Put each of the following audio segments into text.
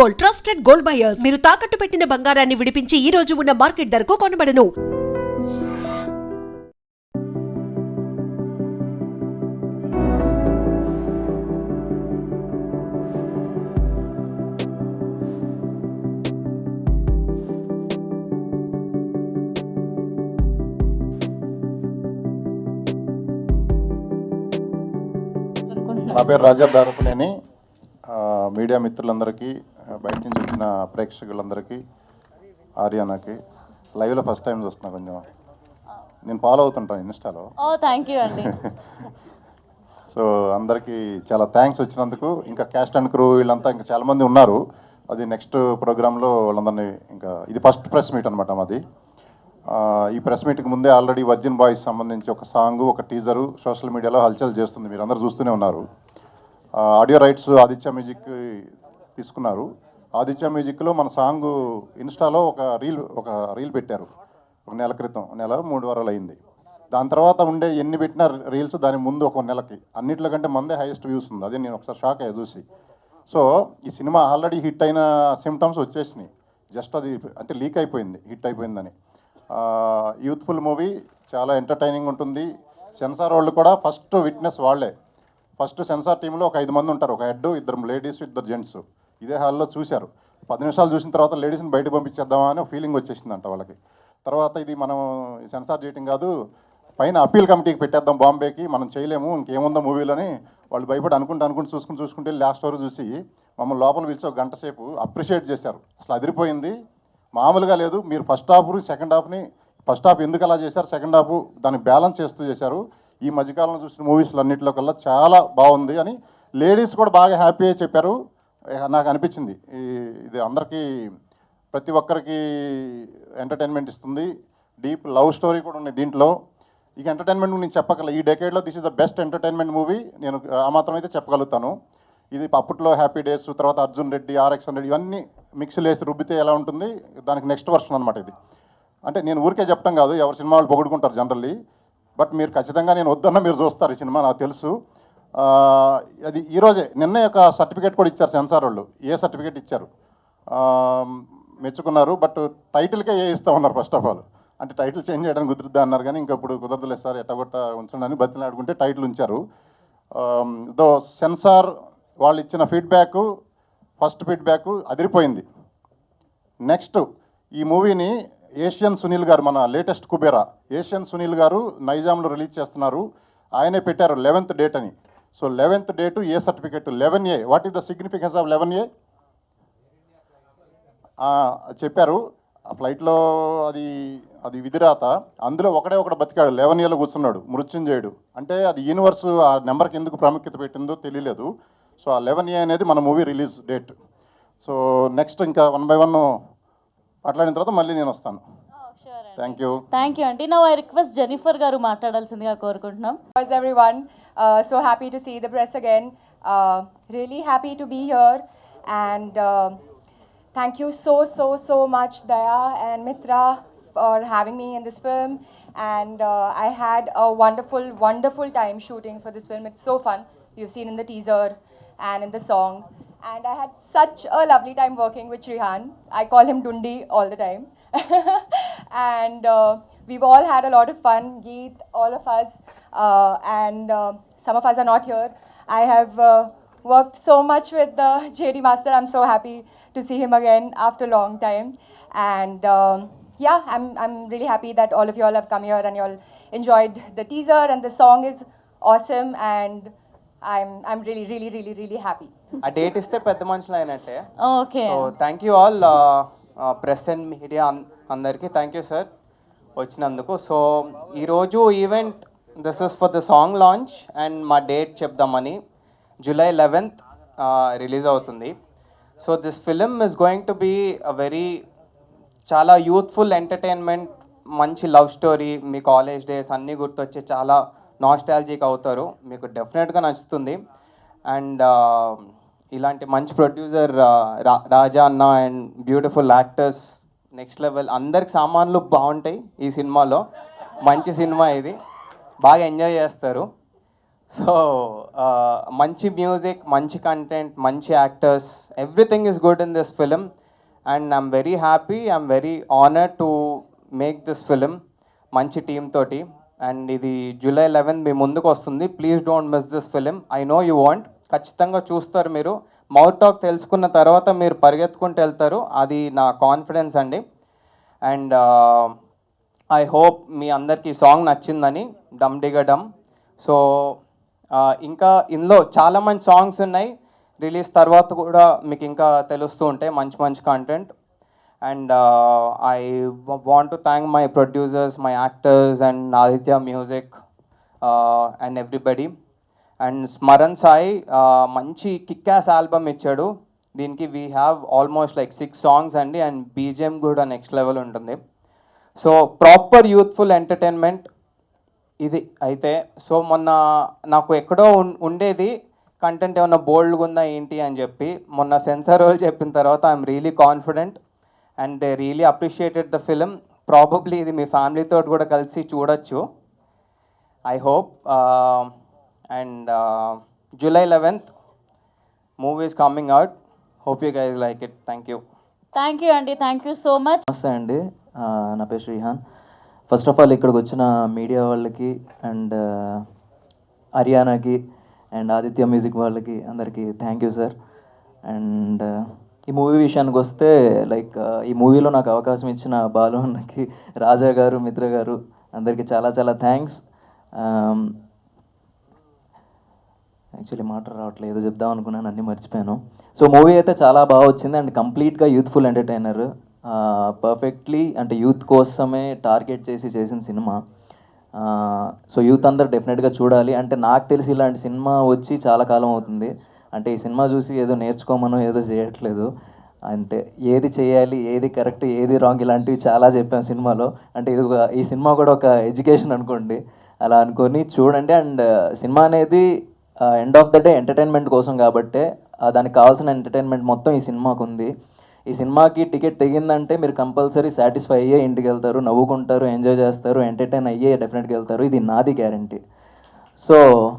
Gold, trusted gold buyers. మీరు తాకట్టు పెట్టిన బంగారాన్ని విడిపించి ఈ రోజు ఉన్న మార్కెట్ ధరకు కొనబడను. నా పేరు రాజా దారపునేని. మీడియా మిత్రులందరికీ, బయట నుంచి వచ్చిన ప్రేక్షకులందరికీ, ఆర్యానాకి లైవ్లో ఫస్ట్ టైం చూస్తున్నా. కొంచెం నేను ఫాలో అవుతుంటాను ఇన్స్టాలో. థ్యాంక్ యూ అండి. సో అందరికీ చాలా థ్యాంక్స్ వచ్చినందుకు. ఇంకా క్యాస్ట్ అండ్ క్రూ వీళ్ళంతా ఇంకా చాలామంది ఉన్నారు. అది నెక్స్ట్ ప్రోగ్రాంలో వాళ్ళందరినీ ఇంకా ఇది ఫస్ట్ ప్రెస్ మీట్ అనమాట మాది. ఈ ప్రెస్ మీట్కి ముందే ఆల్రెడీ వర్జిన్ బాయ్స్ సంబంధించి ఒక సాంగ్, ఒక టీజరు సోషల్ మీడియాలో హల్చల్ చేస్తుంది. మీరు అందరూ చూస్తూనే ఉన్నారు. ఆడియో రైట్స్ ఆదిత్య మ్యూజిక్ తీసుకున్నారు. ఆదిత్య మ్యూజిక్లో మన సాంగ్ ఇన్స్టాలో ఒక రీల్ పెట్టారు. ఒక నెల క్రితం, నెల 3 వారాలు అయింది. దాని తర్వాత ఉండే ఎన్ని పెట్టిన రీల్స్ దాని ముందు ఒక నెలకి అన్నింటిలో కంటే మందే హైయెస్ట్ వ్యూస్ ఉంది. అదే నేను ఒకసారి షాక్ అయ్యా చూసి. సో ఈ సినిమా ఆల్రెడీ హిట్ అయిన సిమ్టమ్స్ వచ్చేసినాయి. జస్ట్ అది అంటే లీక్ అయిపోయింది, హిట్ అయిపోయిందని. యూత్ఫుల్ మూవీ, చాలా ఎంటర్టైనింగ్ ఉంటుంది. సెన్సార్ వాళ్ళు కూడా ఫస్ట్ విట్నెస్ వాళ్ళే. ఫస్ట్ సెన్సార్ టీంలో ఒక 5 మంది ఉంటారు. ఒక హెడ్, 2 లేడీస్, 2 జెంట్స్. ఇదే హాల్లో చూశారు. 10 నిమిషాలు చూసిన తర్వాత లేడీస్ని బయటకు పంపించేద్దామా అని ఫీలింగ్ వచ్చేసిందంట వాళ్ళకి. తర్వాత ఇది మనం సెన్సార్ చేయటం కాదు, పైన అప్పీల్ కమిటీకి పెట్టేద్దాం బాంబేకి, మనం చేయలేము, ఇంకేముందో మూవీలోని వాళ్ళు భయపడి అనుకుంటూ చూసుకుంటే లాస్ట్ వరకు చూసి మమ్మల్ని లోపల పిలిచి ఒక గంట సేపు అప్రిషియేట్ చేశారు. అసలు అదిరిపోయింది, మామూలుగా లేదు. మీరు ఫస్ట్ హాఫ్ సెకండ్ హాఫ్ని, ఫస్ట్ హాఫ్ ఎందుకు అలా చేశారు, సెకండ్ హాఫ్ దాన్ని బ్యాలెన్స్ చేస్తూ చేశారు. ఈ మధ్యకాలంలో చూసిన మూవీస్లో అన్నింటిలో కల్లా చాలా బాగుంది అని లేడీస్ కూడా బాగా హ్యాపీ అయి చెప్పారు. నాకు అనిపించింది ఇది అందరికీ, ప్రతి ఒక్కరికి ఎంటర్టైన్మెంట్ ఇస్తుంది. డీప్ లవ్ స్టోరీ కూడా ఉంది దీంట్లో. ఇక ఎంటర్టైన్మెంట్ నేను చెప్పగల, ఈ డెకేడ్లో this is the best entertainment movie. నేను ఆ మాత్రం అయితే చెప్పగలుగుతాను. ఇది అప్పట్లో హ్యాపీ డేస్, తర్వాత అర్జున్ రెడ్డి, RX 100 ఇవన్నీ మిక్స్లు వేసి రుబ్బితే ఎలా ఉంటుంది, దానికి నెక్స్ట్ వర్షన్ అనమాట ఇది. అంటే నేను ఊరికే చెప్పడం కాదు, ఎవరి సినిమా వాళ్ళు పొగుడుకుంటారు జనరల్లీ. బట్ మీరు ఖచ్చితంగా, నేను వద్దన్నా మీరు చూస్తారు ఈ సినిమా, నాకు తెలుసు. అది ఈరోజే నిన్న ఒక సర్టిఫికేట్ కూడా ఇచ్చారు సెన్సార్ వాళ్ళు. ఏ సర్టిఫికేట్ ఇచ్చారు, మెచ్చుకున్నారు. బట్ టైటిల్కే ఇస్తూ ఉన్నారు ఫస్ట్ ఆఫ్ ఆల్. అంటే టైటిల్ చేంజ్ చేయడానికి కుదురుద్దా అన్నారు, కానీ ఇంకా ఇప్పుడు కుదరదులేదు సార్, ఎట్టగొట్ట ఉంచండి అని బతిలాడుకుంటే టైటిల్ ఉంచారు. దో సెన్సార్ వాళ్ళు ఇచ్చిన ఫీడ్బ్యాక్, ఫస్ట్ ఫీడ్బ్యాక్ అదిరిపోయింది. నెక్స్ట్ ఈ మూవీని ఏషియన్ సునీల్ గారు, మన లేటెస్ట్ కుబేరా ఏషియన్ సునీల్ గారు నైజాంలో రిలీజ్ చేస్తున్నారు. ఆయనే పెట్టారు 11th డేట్ అని. So 11th date A certificate 11A. What is the significance of 11A చెప్పారు. ఆ ఫ్లైట్లో అది విధిరాత. అందులో ఒకడు బతికాడు, 11Aలో కూర్చున్నాడు, మృత్యుంజయుడు. అంటే అది యూనివర్స్ ఆ నెంబర్కి ఎందుకు ప్రాముఖ్యత పెట్టిందో తెలియలేదు. సో ఆ 11A అనేది మన movie release date. So next ఇంకా 1 by 1 మాట్లాడిన తర్వాత మళ్ళీ నేను వస్తాను. థ్యాంక్ యూ అండి. నౌ ఐ రిక్వెస్ట్ జెనిఫర్ గారు మాట్లాడాల్సిందిగా కోరుకుంటున్నాం. Everyone, so happy to see the press again. Really happy to be here, and thank you so much Daya and Mitra for having me in this film. And I had a wonderful time shooting for this film. It's so fun. You've seen in the teaser and in the song. And I had such a lovely time working with Shrihan. I call him Dundi all the time. And we've all had a lot of fun, Geet, all of us. And some of us are not here. I have worked so much with JD Master. I'm so happy to see him again after a long time. And yeah, I'm really happy that all of you all have come here and you all enjoyed the teaser, and the song is awesome, and I'm really happy. ఆ date ఇస్తే పెద్ద మనుషులు అయినట్టే. Okay, so thank you all press and media అందరికీ. Thank you sir వచ్చినందుకు. So ఈరోజు event, this is for the song launch and మా date చెప్దామని. July 11th రిలీజ్ అవుతుంది. So this film is going to be చాలా youthful entertainment, మంచి love story, మీ college days అన్నీ గుర్తొచ్చి చాలా నాస్టాలజిక్ అవుతారు. మీకు డెఫినెట్గా నచ్చుతుంది. అండ్ ఇలాంటి మంచి ప్రొడ్యూసర్ రాజా అన్న and beautiful actors, next level, అందరికి సామాన్లు బాగుంటాయి ఈ సినిమాలో. మంచి సినిమా ఇది, బాగా ఎంజాయ్ చేస్తారు. సో మంచి మ్యూజిక్, మంచి కంటెంట్, మంచి actors, everything is good in this film. And I'm very happy, I'm very honoured to make this film మంచి టీమ్ తోటి. అండ్ ఇది July 11 మీ ముందుకు వస్తుంది. Please don't miss this film. I know you want, ఖచ్చితంగా చూస్తారు మీరు. Mouth talk తెలుసుకున్న తర్వాత మీరు పరిగెత్తుకుంటూ వెళ్తారు, అది నా కాన్ఫిడెన్స్ అండి. అండ్ ఐ హోప్ మీ అందరికీ సాంగ్ నచ్చిందని, డమ్ డిగ డమ్. సో ఇంకా ఇందులో చాలా మంచి సాంగ్స్ ఉన్నాయి, రిలీజ్ తర్వాత కూడా మీకు ఇంకా తెలుస్తూ ఉంటాయి మంచి మంచి content. And I want to thank my producers, my actors and Aditya music and everybody. And Smaran Sai మంచి కిక్యాస్ ఆల్బమ్ ఇచ్చాడు. దీనికి we have almost like 6 songs అండి, అండ్ బీజిఎం కూడా నెక్స్ట్ లెవెల్ ఉంటుంది. సో ప్రాపర్ యూత్ఫుల్ ఎంటర్టైన్మెంట్ ఇది అయితే. సో మొన్న నాకు ఎక్కడో ఉండేది కంటెంట్ ఏమన్నా బోల్డ్గా ఉందా ఏంటి అని చెప్పి, మొన్న సెన్సార్ వాళ్ళు చెప్పిన తర్వాత I'm really confident and they really appreciated the film. Probably ఇది మీ ఫ్యామిలీతో కూడా కలిసి చూడొచ్చు, I hope. And July 11th movie is coming out. Hope you guys like it. Thank you. Thank you అండి, థ్యాంక్ యూ సో మచ్. నమస్తే అండి, నా పేరు శ్రీహాన్. ఫస్ట్ ఆఫ్ ఆల్ ఇక్కడికి వచ్చిన మీడియా వాళ్ళకి అండ్ హర్యానాకి అండ్ ఆదిత్య మ్యూజిక్ వాళ్ళకి అందరికీ థ్యాంక్ యూ సార్. అండ్ ఈ మూవీ విషయానికి వస్తే లైక్ ఈ మూవీలో నాకు అవకాశం ఇచ్చిన బాలు అన్నకి, రాజా గారు, మిత్ర గారు అందరికీ చాలా చాలా థ్యాంక్స్. యాక్చువల్లీ మాట రావట్లేదు, ఏదో చెప్దాం అనుకున్నాను, అన్నీ మర్చిపోయాను. సో మూవీ అయితే చాలా బాగా వచ్చింది అండ్ కంప్లీట్గా యూత్ఫుల్ ఎంటర్టైనర్, పర్ఫెక్ట్లీ అంటే యూత్ కోసమే టార్గెట్ చేసి చేసిన సినిమా. సో యూత్ అందరు డెఫినెట్గా చూడాలి. అంటే నాకు తెలిసి ఇలాంటి సినిమా వచ్చి చాలా కాలం అవుతుంది. అంటే ఈ సినిమా చూసి ఏదో నేర్చుకోమనో ఏదో చేయట్లేదు, అంటే ఏది చేయాలి, ఏది కరెక్ట్, ఏది రాంగ్, ఇలాంటివి చాలా చెప్పాం సినిమాలో. అంటే ఇది ఈ సినిమా కూడా ఒక ఎడ్యుకేషన్ అనుకోండి, అలా అనుకొని చూడండి. అండ్ సినిమా అనేది end of the day entertainment కోసం కాబట్టే దానికి కావాల్సిన ఎంటర్టైన్మెంట్ మొత్తం ఈ సినిమాకు ఉంది. ఈ సినిమాకి టికెట్ తెగిందంటే మీరు కంపల్సరీ సాటిస్ఫై అయ్యే ఇంటికి వెళ్తారు, నవ్వుకుంటారు, ఎంజాయ్ చేస్తారు, ఎంటర్టైన్ అయ్యే డెఫినెట్గా వెళ్తారు, ఇది నాది guarantee. So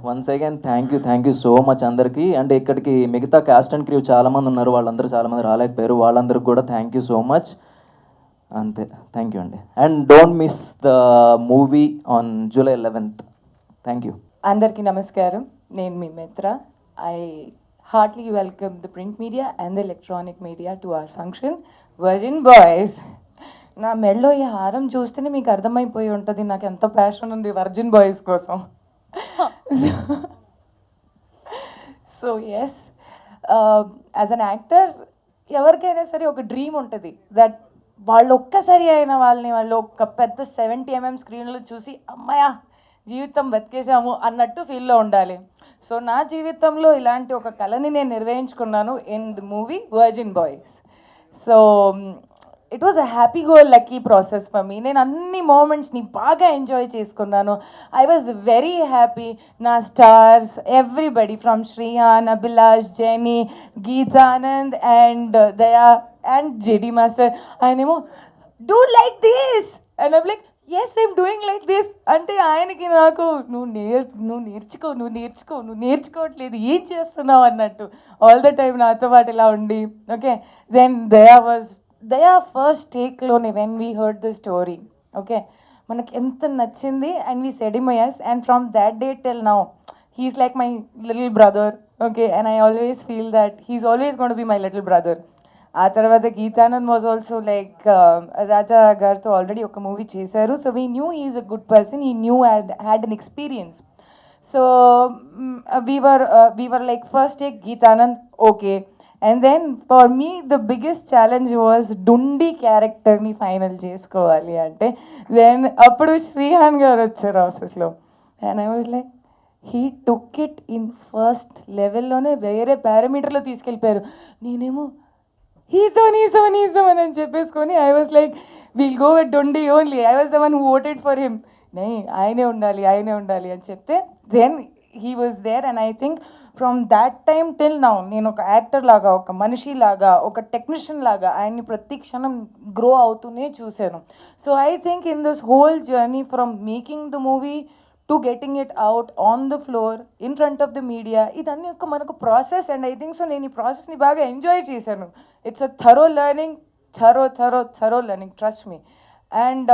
once again thank you so much అందరికీ. అంటే ఇక్కడికి మిగతా క్యాస్ట్ అండ్ క్రూ చాలామంది ఉన్నారు, వాళ్ళందరూ చాలామంది రాలేకపోయారు, వాళ్ళందరికీ కూడా థ్యాంక్ యూ సో మచ్. అంతే, థ్యాంక్ యూ అండి. And don't miss the movie on July 11th. Thank you. అందరికీ నమస్కారం, నేను మీ మిత్ర. I heartily welcome the print media and the electronic media to our function, Virgin Boys. నా మెడలో ఈ హారం చూస్తేనే మీకు అర్థమైపోయి ఉంటుంది నాకు ఎంత ప్యాషన్ ఉంది వర్జిన్ బాయ్స్ కోసం. So yes, as an actor ఎవరికైనా సరే ఒక డ్రీమ్ ఉంటుంది దట్ వాళ్ళు ఒక్కసారి అయిన వాళ్ళు ఒక పెద్ద 70 mm స్క్రీన్లో చూసి అమ్మాయ జీవితం బతికేసాము అన్నట్టు ఫీల్లో ఉండాలి. సో నా జీవితంలో ఇలాంటి ఒక కళని నేను నిర్వహించుకున్నాను in the movie Virgin Boys. So it was a happy go lucky process for me. నేను అన్ని మూమెంట్స్ని బాగా ఎంజాయ్ చేసుకున్నాను. I was very happy. నా stars everybody from Srihan, Abhilash, Jeni, Geethanand and Daya and JD master, ఆయనేమో do like this and I'm like yes I'm doing like this అంటే ఆయనకి నాకు నువ్వు నేర్చుకోవట్లేదు, ఏం చేస్తున్నావు అన్నట్టు ఆల్ ద టైమ్ నాతో పాటు ఇలా ఉండి. ఓకే, దెన్ దయా ఫస్ట్ టేక్లోనే when we heard the story, okay మనకి ఎంత నచ్చింది and we said him yes, and from that day till now he's like my little brother. Okay, and I always feel that he's always gonna be my little brother. ఆ తర్వాత Geethanand was also like Raja గారితో already ఒక movie చేశారు. So we knew he is a good person, he new had an experience. So we were like first take Geetanand, okay, and then for me the biggest challenge was డుండి క్యారెక్టర్ని final చేసుకోవాలి అంటే. Then అప్పుడు శ్రీహాన్ గారు వచ్చారు ఆఫీస్లో and I was like he took it in first లెవెల్లోనే వేరే పారామీటర్లో తీసుకెళ్ళిపోయారు. నేనేమో he's the one అని చెప్పేసుకొని I was like we'll go with డొండి only. I was the one who voted for him. ఆయనే ఉండాలి అని చెప్తే then he was there. And I think from that time till now నేను ఒక యాక్టర్ లాగా, ఒక మనిషి లాగా, ఒక టెక్నీషియన్ లాగా ఆయన్ని ప్రతి క్షణం గ్రో అవుతూనే చూశాను. So I think in this whole journey from making the movie to getting it out on the floor in front of the media, ఇదన్నీ ఒక మనకు process. And I think so నేను ఈ ప్రాసెస్ని బాగా ఎంజాయ్ చేశాను. It's a thorough learning, thorough learning, trust me. And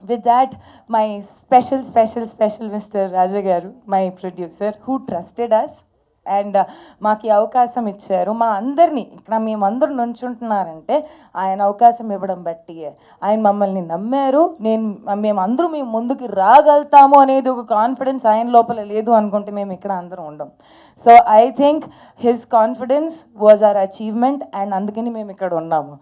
with that, my special Mr. Raja Garu, my producer, who trusted us and మాకు ఈ అవకాశం ఇచ్చారు. మా అందరినీ ఇక్కడ మేమందరూ నుంచుంటున్నారంటే ఆయన అవకాశం ఇవ్వడం బట్టి, ఆయన మమ్మల్ని నమ్మారు. మేమందరూ ముందుకు రాగలుగుతాము అనేది ఒక కాన్ఫిడెన్స్ ఆయన లోపల లేదు అనుకుంటే మేము ఇక్కడ అందరం ఉండం. So I think his confidence was our achievement, and అందుకని మేము ఇక్కడ ఉన్నాము.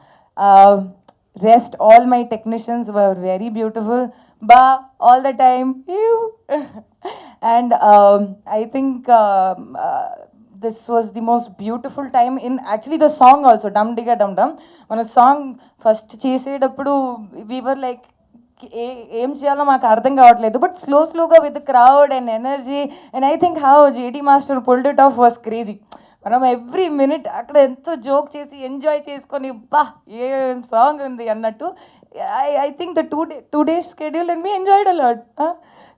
Rest, all my technicians were very beautiful. Ba, all the time. And I think this was the most beautiful time in actually the song also, Dum Digga Dum Dum. When a song first చేసేటప్పుడు we were like, ఏం చేయాలో మాకు అర్థం కావట్లేదు. But స్లోగా with the crowd and energy, and I think how JD Master pulled it off was crazy. మనం every minute అక్కడ ఎంతో జోక్ చేసి ఎంజాయ్ చేసుకొని బా ఏ సాంగ్ ఉంది అన్నట్టు. I think the two days schedule and me enjoyed a lot.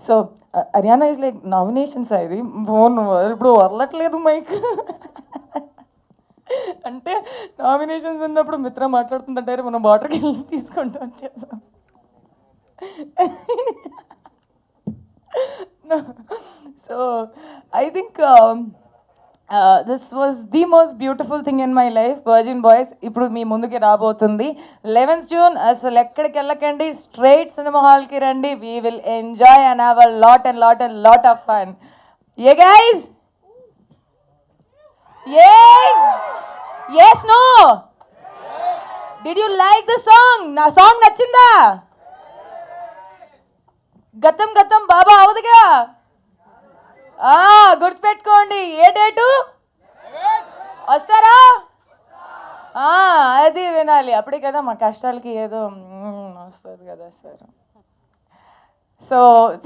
So Haryana is like nominations ఇది phone ఇప్పుడు వదలట్లేదు మైక్ అంటే నామినేషన్స్ ఉన్నప్పుడు మిత్ర మాట్లాడుతుందంటారు, మనం వాటర్కి వెళ్ళి తీసుకుంటూ వచ్చేసాం. So I think this was the most beautiful thing in my life. Virgin Boys ఇప్పుడు మీ ముందుకి రాబోతుంది 11th June. అసలు ఎక్కడికి వెళ్ళకండి, స్ట్రైట్ సినిమా హాల్కి రండి. We will enjoy and have a lot of fun. Yeah guys? Yeah? Yes, no? Did you like the song? నా song నచ్చిందా? గతం బాబా అవుదుగా. గుర్తుపెట్టుకోండి, ఏ డేటు వస్తారా? అది వినాలి, అప్పుడే కదా మా కష్టాలకి ఏదో వస్తుంది కదా sir. So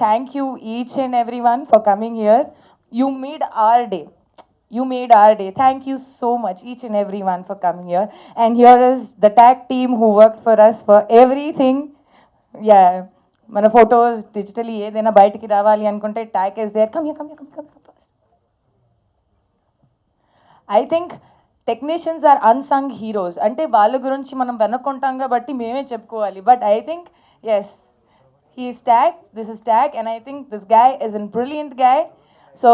thank you each and every one for coming here. You made our day. Thank you so much, each and every one, for coming here. And here is the tag team who worked for us for everything. Yeah. మన photos digitally ఏదైనా బయటికి రావాలి అనుకుంటే tag is there. Come I think technicians are unsung heroes. అంటే వాళ్ళ గురించి మనం వెనుక్కుంటాం కాబట్టి మేమే చెప్పుకోవాలి. But I think yes, he is tag, this is tag, and I think this guy is an brilliant guy. So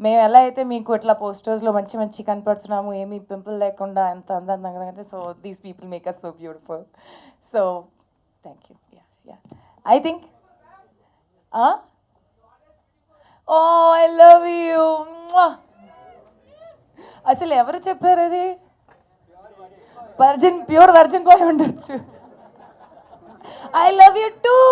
మేము ఎలా అయితే మీకు ఇట్లా పోస్టర్స్లో మంచి కనపడుతున్నాము, ఏమీ పింపుల్ లేకుండా ఎంత అందంగా, so these people make us so beautiful. So thank you. I think, oh, I love you. అసలు ఎవరు చెప్పారు అది? ప్యూర్ వర్జిన్ బాయ్ ఉండొచ్చు. I love you too.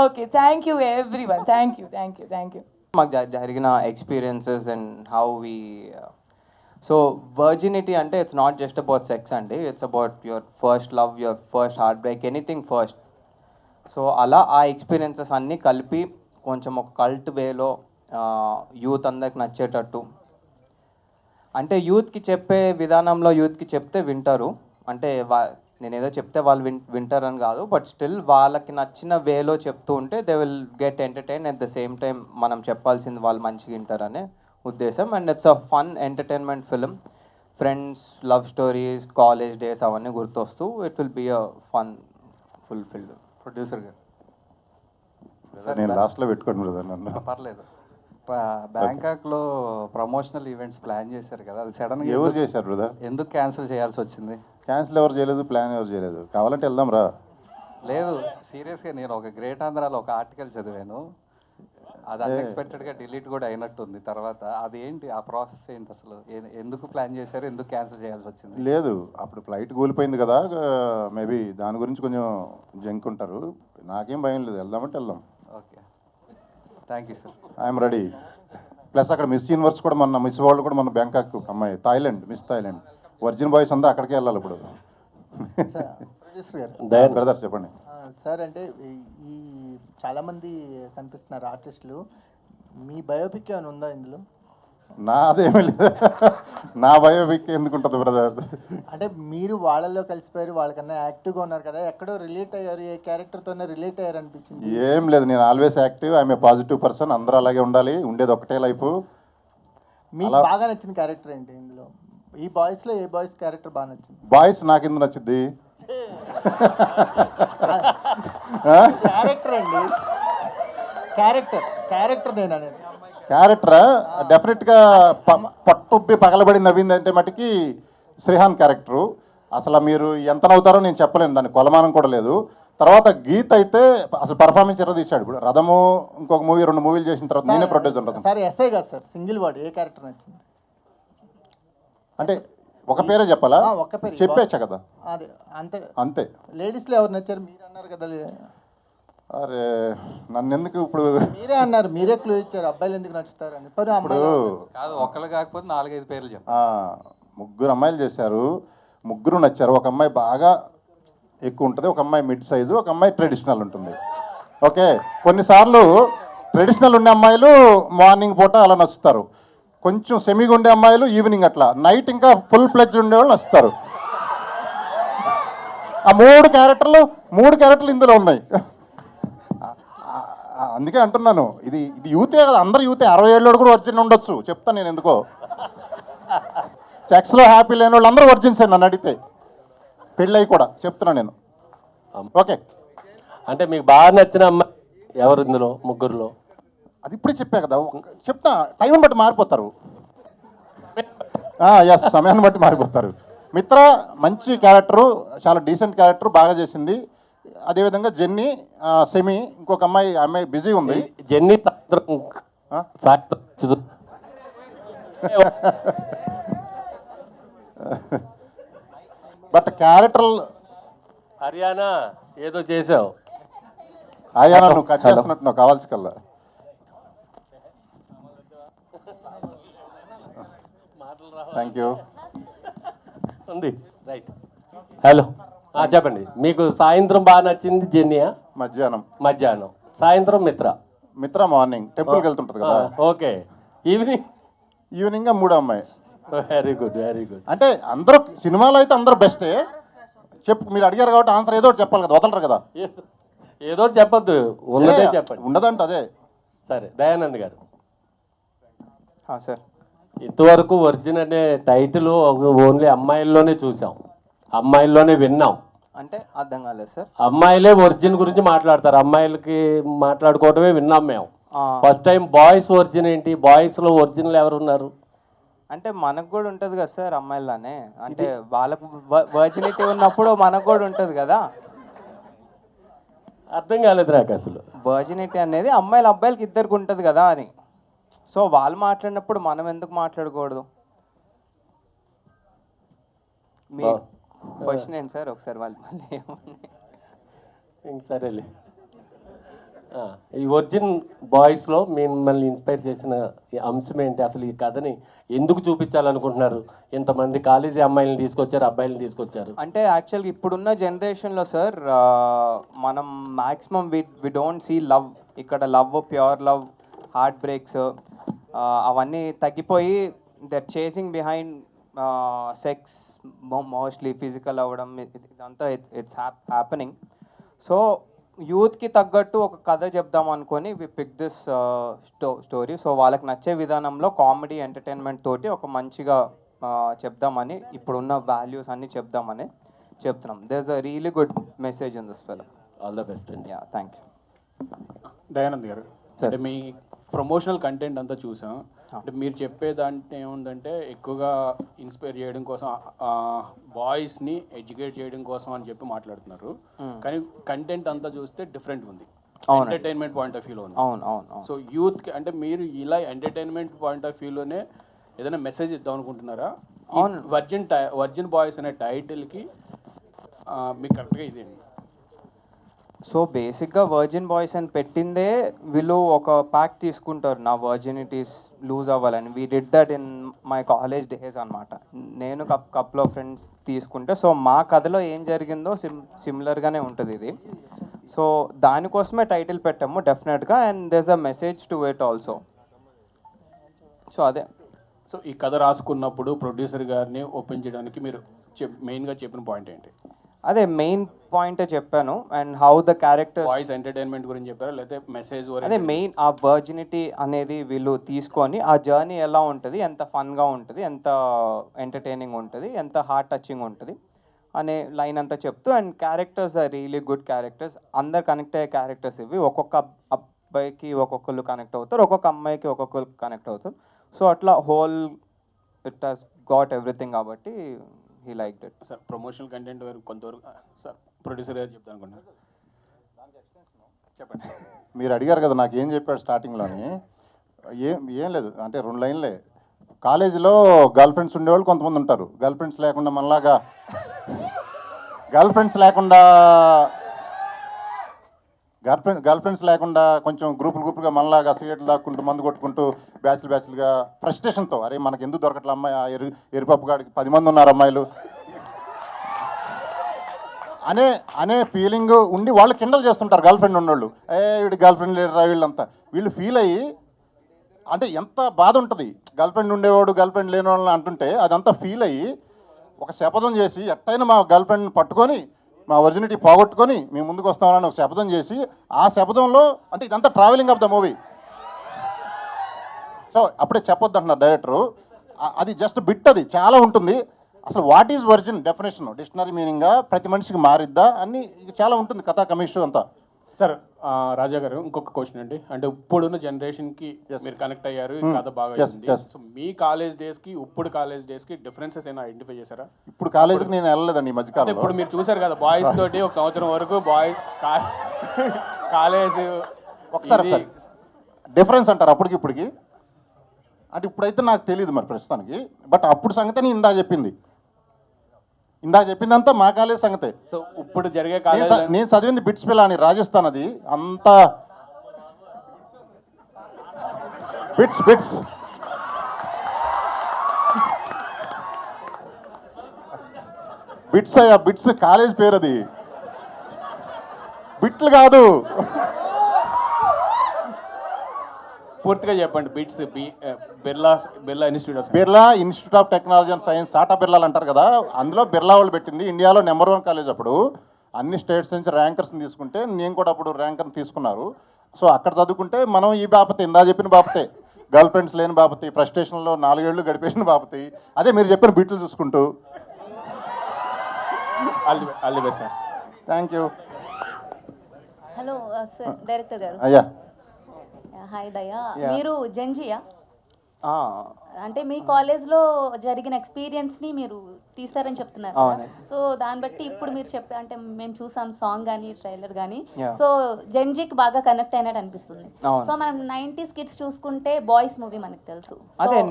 Okay, thank you everyone. Thank you. మాకు జరిగిన experiences and how we so virginity అంటే it's not just about sex అండి, it's about your first love, your first heart break, anything first. So అలా ఆ experiences అన్నీ కలిపి కొంచెం ఒక కల్ట్ వేలో యూత్ అందరికి నచ్చేటట్టు, అంటే యూత్కి చెప్పే విధానంలో యూత్కి చెప్తే వింటారు. అంటే నేనేదో చెప్తే వాళ్ళు వింటారని కాదు, బట్ స్టిల్ వాళ్ళకి నచ్చిన వేలో చెప్తూ ఉంటే they will get entertain. At the same time మనం చెప్పాల్సింది వాళ్ళు మంచిగా వింటారనే ఉద్దేశం. And it's a fun entertainment film. Friends, love stories, college days అవన్నీ గుర్తొస్తూ it will be a fun fulfilled. Producer గారు నేను లాస్ట్లో పెట్టుకోండి బ్రదర్ నన్ను. పర్లేదు. బ్యాంకాక్లో ప్రమోషనల్ ఈవెంట్స్ ప్లాన్ చేశారు కదా, అది సడన్గా ఎవరు చేశారు బ్రదర్? ఎందుకు క్యాన్సిల్ చేయాల్సి వచ్చింది? క్యాన్సిల్ ఎవరు చేయలేదు, ప్లాన్ ఎవరు చేయలేదు. కావాలంటే వెళ్దాం రా. లేదు, సీరియస్గా నేను ఒక గ్రేట్ ఆంధ్రాలో ఒక ఆర్టికల్ చదివాను, అది అన్ఎక్స్పెక్టెడ్గా డిలీట్ కూడా అయినట్టుంది తర్వాత. అది ఏంటి, ఆ ప్రాసెస్ ఏంటి అసలు? ఎందుకు ప్లాన్ చేశారు, ఎందుకు క్యాన్సిల్ చేయాల్సి వచ్చింది? లేదు, అప్పుడు ఫ్లైట్ కూలిపోయింది కదా, మేబీ దాని గురించి కొంచెం జంక్ ఉంటారు. నాకేం భయం లేదు, వెళ్దామంటే వెళ్దాం. Okay, thank you sir. I'm ready. Plus అక్కడ మిస్ యూనివర్స్ కూడా మిస్ వరల్డ్ కూడా మన బ్యాంకాక్ అమ్మాయి, Thailand, miss Thailand. Virgin boys అందరూ అక్కడికే వెళ్ళాలి ఇప్పుడు. ప్రొడ్యూసర్ గారు, బ్రదర్ చెప్పండి సార్. అంటే ఈ చాలామంది కనిపిస్తున్నారు ఆర్టిస్టులు, మీ బయోపిక్ ఏమైనా ఉందా ఇందులో? నాదేమీ లేదు. నా బయోపిక్ ఎందుకుంటుంది బ్రదర్? అంటే మీరు వాళ్ళల్లో కలిసిపోయారు, వాళ్ళకన్నా యాక్టివ్గా ఉన్నారు కదా, ఎక్కడో రిలేట్ అయ్యారు, ఏ క్యారెక్టర్తోనే రిలేట్ అయ్యారు అనిపించింది? ఏం లేదు, నేను always active, I'm a positive person. అందరూ అలాగే ఉండాలి, ఉండేది ఒకటే లైఫ్. మీకు బాగా నచ్చిన క్యారెక్టర్ ఏంటి ఇందులో? ఈ బాయ్స్లో ఏ బాయ్స్ క్యారెక్టర్ బాగా నచ్చింది? బాయ్స్ నాకెందుకు నచ్చుద్ది? క్యారెక్టర్ అండి, క్యారెక్టర్ నేను అనేది. క్యారెక్టర్ డెఫినెట్గా పట్టుబ్బి పగలబడి నవ్వింది అంటే మటుకి శ్రీహాన్ క్యారెక్టరు. అసలు మీరు ఎంత నవ్వుతారో నేను చెప్పలేను, దానికి కొలమానం కూడా లేదు. తర్వాత గీత్ అయితే అసలు పర్ఫార్మెన్స్ ఎర్ర తీశాడు. ఇప్పుడు రథము ఇంకొక మూవీ 2 మూవీలు చేసిన తర్వాత నేనే ప్రొడ్యూసర్ ఉంటుంది. సార్ ఎస్ఐ కాదు సార్, సింగిల్ వర్డ్, ఏ క్యారెక్టర్ నచ్చింది? అంటే ఒక పేరే చెప్పాలా? ఒక్క పేరు చెప్పేచ్చా కదా, అదే అంతే. అంతే. లేడీస్లో ఎవరు నచ్చారు? మీరు అన్నారు కదా. అరే నన్ను ఎందుకు ఇప్పుడు? మీరే అన్నారు, మీరే క్లూ ఇచ్చారు అబ్బాయిలు ఎందుకు నచ్చుతారు అని. ఇప్పుడు కాదు, ఒక్కళ్ళు కాకపోతే 4-5 పేర్లు చెప్పు. 3 అమ్మాయిలు చేశారు, 3 నచ్చారు. ఒక అమ్మాయి బాగా ఎక్కువ ఉంటుంది, ఒక అమ్మాయి మిడ్ సైజు, ఒక అమ్మాయి ట్రెడిషనల్ ఉంటుంది. ఓకే, కొన్నిసార్లు ట్రెడిషనల్ ఉండే అమ్మాయిలు మార్నింగ్ పూట అలా నచ్చుతారు, కొంచెం సెమీగా ఉండే అమ్మాయిలు ఈవినింగ్, అట్లా నైట్ ఇంకా ఫుల్ ప్లెజ్ ఉండేవాళ్ళు నచ్చుతారు. ఆ 3 క్యారెక్టర్లు ఇందులో ఉన్నాయి. అందుకే అంటున్నాను, ఇది యూతే కదా, అందరు యూతే. 60 ఏళ్ళు కూడా వర్జిన్ ఉండొచ్చు, చెప్తాను నేను ఎందుకో. సెక్స్లో హ్యాపీ లేని వాళ్ళు అందరూ వర్జిన్స్ నన్ను అడిగితే, పెళ్ళయి కూడా చెప్తున్నా నేను. ఓకే, అంటే మీకు బాగా నచ్చిన అమ్మాయి ఎవరు ఇందులో 3లో? అది ఇప్పుడే చెప్పా కదా, చెప్తా. టైం బట్టి మారిపోతారు. ఎస్, సమయాన్ని బట్టి మారిపోతారు. మిత్ర మంచి క్యారెక్టరు, చాలా డీసెంట్ క్యారెక్టర్, బాగా చేసింది. అదేవిధంగా జెన్నీ, సెమీ, ఇంకొక అమ్మాయి బిజీ ఉంది. జెన్నీ బట్ క్యారెక్టర్ హర్యానా ఏదో చేసావు. హర్యానా నువ్వు కట్ చేస్తున్నట్టు నువ్వు కావాల్సి కల్లా. Thank you. ఉంది రైట్. హలో, చెప్పండి. మీకు సాయంత్రం బాగా నచ్చింది జెన్నీయా? మధ్యాహ్నం. సాయంత్రం మిత్ర మార్నింగ్ టెంపుల్కి వెళ్తుంటుంది కదా. ఓకే. ఈవినింగ్ 3 అమ్మాయి. Very good. అంటే అందరూ సినిమాలో అయితే అందరూ బెస్టే. మీరు అడిగారు కాబట్టి ఆన్సర్ ఏదో ఒకటి చెప్పాలి కదా, వదలరు కదా. ఏదో ఒకటి చెప్పొద్దు, ఉన్నదే చెప్పండి. ఉండదంట అదే. సరే, దయానంద్ గారు. సార్, ఇంతవరకు వర్జిన్ అనే టైటిల్ ఓన్లీ అమ్మాయిల్లోనే చూసాం, అమ్మాయిల్లోనే విన్నాం. అంటే అర్థం కాలేదు సార్. అమ్మాయిలే వర్జిన్ గురించి మాట్లాడతారు, అమ్మాయిలకి మాట్లాడుకోవటమే విన్నాం మేము. ఫస్ట్ టైం బాయ్స్ వర్జిన్ ఏంటి? బాయ్స్లో ఒరిజినల్ ఎవరు ఉన్నారు? అంటే మనకు కూడా ఉంటుంది కదా సార్ అమ్మాయిలానే. అంటే వాళ్ళకు వర్జినిటీ ఉన్నప్పుడు మనకు కూడా ఉంటుంది కదా. అర్థం కాలేదు నాకు అసలు. వర్జినిటీ అనేది అబ్బాయిలకి ఇద్దరికి ఉంటుంది కదా అని. సో వాళ్ళు మాట్లాడినప్పుడు మనం ఎందుకు మాట్లాడకూడదు? మీ క్వశ్చన్ ఏంటి సార్? ఒకసారి వాళ్ళు మళ్ళీ ఇంక సరేలే. ఈ ఒరిజిన్ బాయ్స్లో మిమ్మల్ని ఇన్స్పైర్ చేసిన అంశం ఏంటి? అసలు ఈ కథని ఎందుకు చూపించాలనుకుంటున్నారు? ఇంతమంది కాలేజీ అమ్మాయిలను తీసుకొచ్చారు, అబ్బాయిలను తీసుకొచ్చారు. అంటే యాక్చువల్గా ఇప్పుడున్న జనరేషన్లో సార్ మనం maximum we don't see love. ఇక్కడ love, pure love, heart breaks అవన్నీ తగ్గిపోయి that chasing behind sex, mostly physical అవ్వడం, ఇదంతా ఇట్స్ హ్యాపెనింగ్. సో యూత్కి తగ్గట్టు ఒక కథ చెప్దాం అనుకొని వి పిక్ దిస్ స్టోరీ. సో వాళ్ళకి నచ్చే విధానంలో కామెడీ, ఎంటర్టైన్మెంట్ తోటి ఒక మంచిగా చెప్దామని, ఇప్పుడున్న వాల్యూస్ అన్నీ చెప్దామని చెప్తున్నాం. There is a really good message in this film. All the best అండి. Thank you. దయానంద్ గారు, అంటే మీ ప్రమోషనల్ కంటెంట్ అంతా చూసాం. అంటే మీరు చెప్పేదంటే ఏముందంటే ఎక్కువగా ఇన్స్పైర్ చేయడం కోసం, బాయ్స్ని ఎడ్యుకేట్ చేయడం కోసం అని చెప్పి మాట్లాడుతున్నారు. కానీ కంటెంట్ అంతా చూస్తే డిఫరెంట్ ఉంది, ఎంటర్టైన్మెంట్ పాయింట్ ఆఫ్ వ్యూలో ఉంది. అవును. సో యూత్కి అంటే మీరు ఇలా ఎంటర్టైన్మెంట్ పాయింట్ ఆఫ్ వ్యూలోనే ఏదైనా మెసేజ్ ఇద్దాం అనుకుంటున్నారా? వర్జిన్ బాయ్స్ అనే టైటిల్కి మీకు కరెక్ట్గా ఇదేంటి? సో బేసిక్గా వర్జిన్ బాయ్స్ అని పెట్టిందే వీళ్ళు ఒక ప్యాక్ తీసుకుంటారు, నా వర్జినిటీస్ లూజ్ అవ్వాలని. We did that in my college days అనమాట. నేను కపుల్ ఆఫ్ ఫ్రెండ్స్ తీసుకుంటే, సో మా కథలో ఏం జరిగిందో సిమిలర్గానే ఉంటుంది ఇది. సో దానికోసమే టైటిల్ పెట్టాము డెఫినెట్గా. And there is a message to it also. So అదే. సో ఈ కథ రాసుకున్నప్పుడు ప్రొడ్యూసర్ గారిని ఒప్పించడానికి మీరు మెయిన్గా చెప్పిన పాయింట్ ఏంటి? అదే మెయిన్ పాయింటే చెప్పాను. And how the character voice entertainment గురించి చెప్పారా లేకపోతే మెసేజ్? అదే మెయిన్ ఆ వర్జినిటీ అనేది వీళ్ళు తీసుకొని ఆ జర్నీ ఎలా ఉంటుంది, ఎంత ఫన్గా ఉంటుంది, ఎంత ఎంటర్టైనింగ్ ఉంటుంది, ఎంత హార్ట్ టచింగ్ ఉంటుంది అనే లైన్ అంతా చెప్తూ, and characters are really good characters. అందరు కనెక్ట్ అయ్యే క్యారెక్టర్స్ ఇవి. ఒక్కొక్క అబ్బాయికి ఒక్కొక్కరు కనెక్ట్ అవుతారు, ఒక్కొక్క అమ్మాయికి ఒక్కొక్కరు కనెక్ట్ అవుతారు. సో అట్లా whole it has got everything కాబట్టి he like it. Sir promotional content వరకు కొంతవరకు సార్ ప్రొడ్యూసర్ గారు చెప్తాను అనుకున్నాను, చెప్పండి. మీరు అడిగారు కదా నాకు ఏం చెప్పాడు స్టార్టింగ్లోని. ఏం లేదు, అంటే 2 లైన్లే. కాలేజీలో గర్ల్ ఫ్రెండ్స్ ఉండేవాళ్ళు కొంతమంది ఉంటారు, గర్ల్ ఫ్రెండ్స్ లేకుండా మనలాగా గర్ల్ ఫ్రెండ్స్ లేకుండా కొంచెం గ్రూపులుగా మనలాగా సిగరెట్లు దాక్కుంటూ మందు కొట్టుకుంటూ బ్యాచ్లుగా ఫ్రస్ట్రేషన్తో, అరే మనకి ఎందుకు దొరకట్లే అమ్మాయి, ఆ ఎరుపప్పు గాడికి 10 మంది ఉన్నారు అమ్మాయిలు అనే ఫీలింగ్ ఉండి వాళ్ళు కిండల్ చేస్తుంటారు గర్ల్ ఫ్రెండ్ ఉన్నోళ్ళు. వీడి గర్ల్ ఫ్రెండ్ లేరు వీళ్ళంతా. వీళ్ళు ఫీల్ అయ్యి, అంటే ఎంత బాధ ఉంటుంది గర్ల్ ఫ్రెండ్ ఉండేవాడు గర్ల్ ఫ్రెండ్ లేని వాళ్ళని అంటుంటే, అదంతా ఫీల్ అయ్యి ఒక శపథం చేసి ఎట్టయినా మా గర్ల్ ఫ్రెండ్ని పట్టుకొని మా ఒరిజినిటీ పోగొట్టుకొని మేము ముందుకు వస్తామని ఒక శపథం చేసి, ఆ శపథంలో అంటే ఇదంతా travelling of the movie. So అప్పుడే చెప్పొద్దు అంటున్నారు డైరెక్టరు. అది జస్ట్ బిట్, అది చాలా ఉంటుంది. అసలు what is virgin definition, dictionary మీనింగ్గా ప్రతి మనిషికి మారిద్దా అన్ని చాలా ఉంటుంది కథా కమిషన్ అంతా. సార్ రాజా గారు ఇంకొక క్వశ్చన్ అండి, అంటే ఇప్పుడున్న జనరేషన్కి మీరు కనెక్ట్ అయ్యారు, ఈ కథ బాగా అయింది. సో మీ కాలేజ్ డేస్కి ఇప్పుడు కాలేజ్ డేస్కి డిఫరెన్సెస్ ఏమైనా ఐడెంటిఫై చేశారా? ఇప్పుడు కాలేజీకి నేను వెళ్ళలేదండి ఈ మధ్యకాలంలో. ఇప్పుడు మీరు చూసారు కదా బాయ్స్ తోటి ఒక సంవత్సరం వరకు కాలేజ్. ఒకసారి డిఫరెన్స్ అంటారు అప్పటికి ఇప్పటికి? అంటే ఇప్పుడైతే నాకు తెలియదు మరి ప్రస్తుతానికి, బట్ అప్పుడు సంగతి ఇందా చెప్పిందంతా మా కాలేజ్ సంగతే. సో ఇప్పుడు జరిగే కాలేజ్ నేను చదివింది బిట్స్ పిల్ల అని రాజస్థాన్, అది అంతా బిట్స్ అయ్యా, బిట్స్ కాలేజ్ పేరు, అది బిట్లు కాదు. పూర్తిగా చెప్పండి. BITS Birla Institute of Technology and Science, Tata బిర్లాలు అంటారు కదా, అందులో బిర్లా వాళ్ళు పెట్టింది. ఇండియాలో నెంబర్ 1 కాలేజ్ అప్పుడు. అన్ని స్టేట్స్ నుంచి ర్యాంకర్స్ని తీసుకుంటే నేను కూడా అప్పుడు ర్యాంకర్ని తీసుకున్నారు. సో అక్కడ చదువుకుంటే మనం ఈ బాపతే, ఇందా చెప్పిన బాపతే, గర్ల్ ఫ్రెండ్స్ లేని బాపతి, ఫ్రస్ట్రేషన్లో 4 ఏళ్ళు గడిపేసిన బాపతి, అదే మీరు చెప్పిన బిట్లు చూసుకుంటూ. All the best sir. Thank you. Hello sir, director గారు. అయ్యా హాయ్ దయా, మీరు జెన్జియా? అంటే మీ కాలేజ్లో జరిగిన ఎక్స్పీరియన్స్ని మీరు తీస్తారని చెప్తున్నారు. సో దాన్ని బట్టి ఇప్పుడు మీరు అంటే మేము చూసాం సాంగ్ కానీ ట్రైలర్ కానీ, సో జెన్జీకి బాగా కనెక్ట్ అయినట్టు అనిపిస్తుంది. సో మనం 90s కిడ్స్ చూసుకుంటే బాయ్స్ మూవీ మనకు తెలుసు. అదే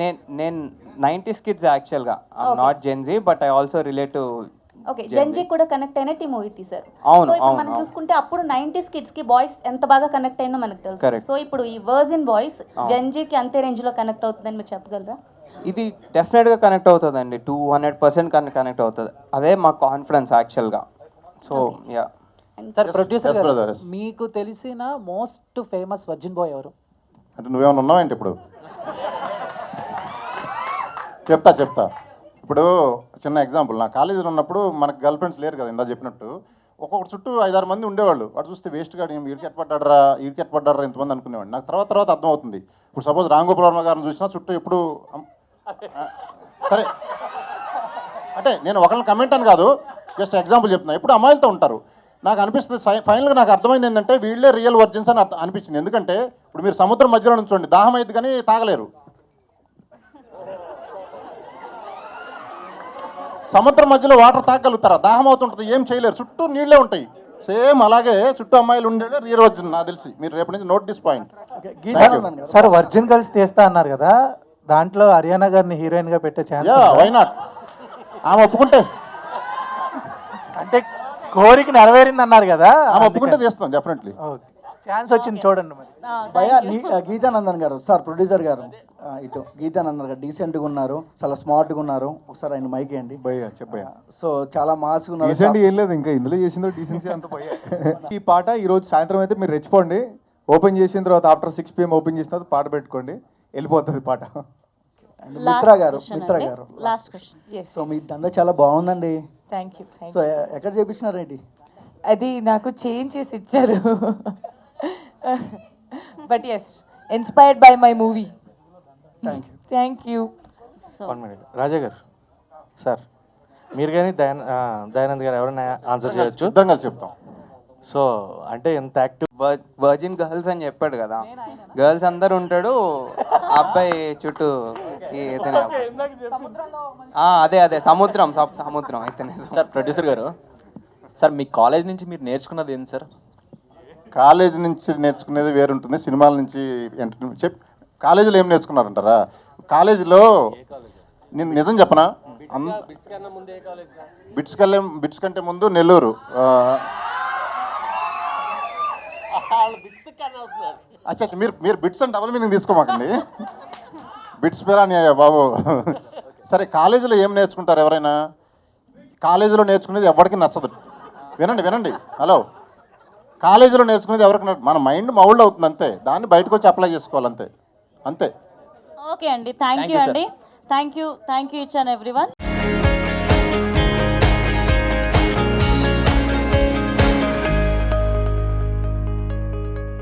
నేను 90s కిడ్స్ యాక్చువల్గా, not Gen Z, but I also relate to. Okay, Gen Z కూడా కనెక్ట్ అయినట్టు ఈ మూవీ తీశారు. సో ఇప్పుడు మనం చూసుకుంటే అప్పుడు 90s కిడ్స్ కి బాయ్స్ ఎంత బాగా కనెక్ట్ అయిందో మనకు తెలుసు. సో ఇప్పుడు ఈ వర్జిన్ బాయ్స్ జెన్జీకి అంతే రేంజ్ లో కనెక్ట్ అవుతుందని మీరు చెప్పగలరా? ఇది డెఫినెట్గా కనెక్ట్ అవుతుందండి, 200% కనెక్ట్ అవుతుంది. అదే మా కాన్ఫిడెన్స్ యాక్చువల్గా. So yeah. సార్ ప్రొడ్యూసర్ గారు, మీకు తెలిసిన మోస్ట్ ఫేమస్ వర్జిన్ బాయ్ ఎవరు? అంటే నువ్వేమైనా ఉన్నావేంటి ఇప్పుడు? చెప్తా. ఇప్పుడు చిన్న ఎగ్జాంపుల్, నా కాలేజీలో ఉన్నప్పుడు మనకు గర్ల్ ఫ్రెండ్స్ లేరు కదా, ఇందా చెప్పినట్టు. ఒక్కొక్కటి చుట్టూ 5-6 మంది ఉండేవాళ్ళు. వాడు చూస్తే వేస్ట్ గా వీడికెట్ పడ్డారా ఇంతమంది అనుకునేవాడు. నాకు తర్వాత అర్థం అవుతుంది. ఇప్పుడు సపోజ్ రాంగోపాల్ వర్మ గారిని చూసినా చుట్టూ ఎప్పుడు సరే, అంటే నేను ఒకళ్ళని కమెంట్ అని కాదు, జస్ట్ ఎగ్జాంపుల్ చెప్తున్నా. ఎప్పుడు అమ్మాయిలతో ఉంటారు. నాకు అనిపిస్తుంది ఫైనల్గా నాకు అర్థమైంది ఏంటంటే వీళ్ళే రియల్ వర్జిన్స్ అని అనిపించింది. ఎందుకంటే ఇప్పుడు మీరు సముద్రం మధ్యలో నుంచోండి, దాహం అయితే కానీ తాగలేరు. సముద్రం మధ్యలో వాటర్ తాగలుగుతారా? దాహం అవుతుంటుంది, ఏం చేయలేరు, చుట్టూ నీళ్ళే ఉంటాయి. సేమ్ అలాగే చుట్టూ అమ్మాయిలు ఉండేది రియల్ వర్జిన్ నాకు తెలిసి. మీరు రేపటి నుంచి note this point. Sir virgin కలిసి తీస్తా అన్నారు కదా, దాంట్లో హరియానా గారిని హీరోయిన్ గా పెట్టే ఛాన్స్? Why not? ఆమె ఒప్పుకుంటే, అంటే కోరిక నెరవేరింది అన్నారు కదా, ఆమె ఒప్పుకుంటే తీస్తాం డెఫినెట్లీ. ఛాన్స్ వచ్చింది చూడండి మరి. గీతానందన్ గారు, సార్ ప్రొడ్యూసర్ గారు, ఇటు గీతానందన్ గారు డీసెంట్గా ఉన్నారు, చాలా స్మార్ట్గా ఉన్నారు. ఒకసారి ఆయన మైక్ అండి. చెప్పయ్యా. సో చాలా మాస్గా ఉన్నారు. డీసెంట్ ఏం లేదు, ఇంకా ఇందులో చేసిందో డీసెన్సీ అంత పోయా. ఈ పాట ఈరోజు సాయంత్రం అయితే మీరు రెచ్చిపోండి. ఓపెన్ చేసిన తర్వాత ఆఫ్టర్ 6 PM ఓపెన్ చేసిన తర్వాత పాట పెట్టుకోండి, వెళ్ళిపోతుంది పాట. అండ్ మిత్రా గారు లాస్ట్ క్వశ్చన్. సో మీ దండ చాలా బాగుందండి. Thank you. సో ఎక్కడ చేపించినారేంటి? అది నాకు చేంజ్ చేసి ఇచ్చారు. But yes, inspired by my movie. Thank you. Thank you. One minute Raja గారు, సార్ మీరు కానీ దయానంద్ గారు ఎవరైనా ఆన్సర్ చేయొచ్చు. సిద్ధంగా చెప్తాం. సో అంటే ఎంత యాక్టివ్ వర్జిన్ గర్ల్స్ అని చెప్పాడు కదా, గర్ల్స్ అందరు ఉంటాడు, అబ్బాయి చుట్టూ ఇతనే. అదే సముద్రం ఇతనే. సార్ ప్రొడ్యూసర్ గారు, సార్ మీ కాలేజ్ నుంచి మీరు నేర్చుకున్నది ఏంటి సార్? కాలేజ్ నుంచి నేర్చుకునేది వేరు ఉంటుంది, సినిమాల నుంచి కాలేజీలో ఏం నేర్చుకున్నారంటారా? కాలేజీలో నేను నిజం చెప్పనా, బిట్స్ కంటే ముందు నెల్లూరు. అచ్చా, మీరు బిట్స్ అని డబుల్ మీనింగ్ తీసుకోమాకండి. బిట్స్ పేరాని బాబు. సరే, కాలేజీలో ఏం నేర్చుకుంటారు ఎవరైనా? కాలేజీలో నేర్చుకునేది ఎవరికి నచ్చదు. వినండి హలో. కాలేజీలో నేర్చుకునేది ఎవరికి మన మైండ్ మౌల్డ్ అవుతుంది అంతే, దాన్ని బయటకు వచ్చి అప్లై చేసుకోవాలి అంతే. ఓకే అండి, థ్యాంక్ యూ అండి. Thank you each and everyone.